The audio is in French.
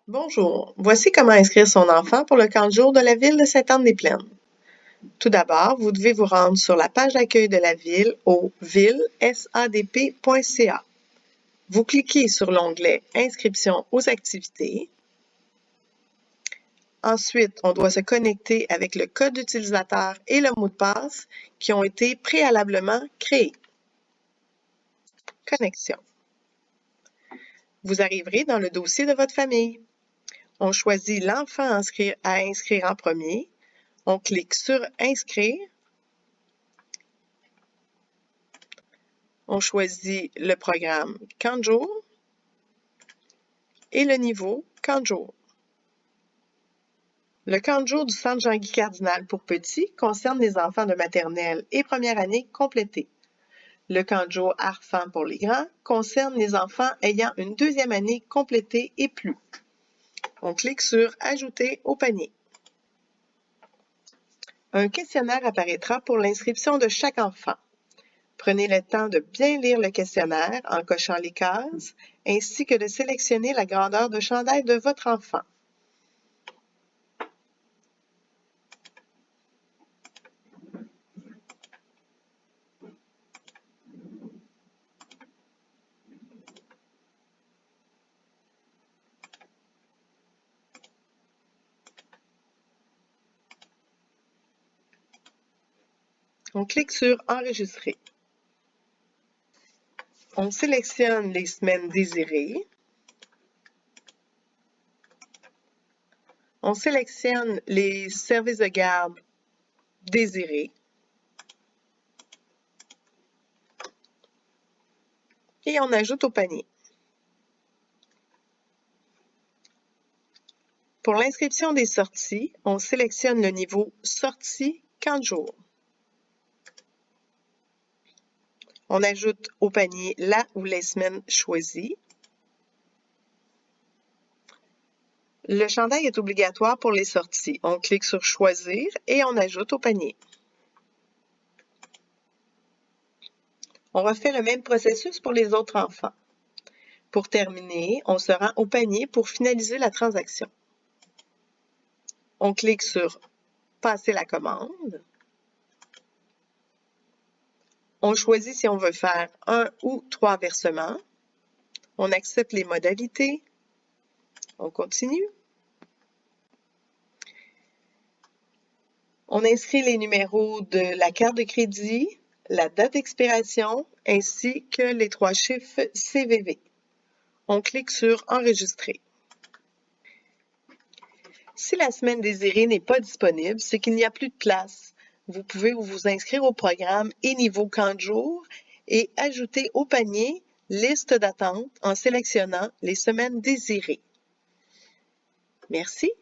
Bonjour, voici comment inscrire son enfant pour le camp de jour de la ville de Sainte-Anne-des-Plaines. Tout d'abord, vous devez vous rendre sur la page d'accueil de la ville au ville.sadp.ca. Vous cliquez sur l'onglet « Inscription aux activités ». Ensuite, on doit se connecter avec le code d'utilisateur et le mot de passe qui ont été préalablement créés. Connexion. Vous arriverez dans le dossier de votre famille. On choisit l'enfant à inscrire en premier. On clique sur « Inscrire ». On choisit le programme Camp de jour et le niveau Camp de jour. Le camp de jour du Centre Jean-Guy Cardinal pour petits concerne les enfants de maternelle et première année complétés. Le camp de jour Arfan pour les grands concerne les enfants ayant une deuxième année complétée et plus. On clique sur « Ajouter au panier ». Un questionnaire apparaîtra pour l'inscription de chaque enfant. Prenez le temps de bien lire le questionnaire en cochant les cases, ainsi que de sélectionner la grandeur de chandail de votre enfant. On clique sur « Enregistrer ». On sélectionne les semaines désirées. On sélectionne les services de garde désirés. Et on ajoute au panier. Pour l'inscription des sorties, on sélectionne le niveau « Sortie camp de jour ». On ajoute au panier la ou les semaines choisies. Le chandail est obligatoire pour les sorties. On clique sur « Choisir » et on ajoute au panier. On refait le même processus pour les autres enfants. Pour terminer, on se rend au panier pour finaliser la transaction. On clique sur « Passer la commande ». On choisit si on veut faire 1 ou 3 versements. On accepte les modalités. On continue. On inscrit les numéros de la carte de crédit, la date d'expiration, ainsi que les 3 chiffres CVV. On clique sur « Enregistrer ». Si la semaine désirée n'est pas disponible, c'est qu'il n'y a plus de place. Vous pouvez vous inscrire au programme et niveau camp de jour et ajouter au panier « Liste d'attente » en sélectionnant les semaines désirées. Merci.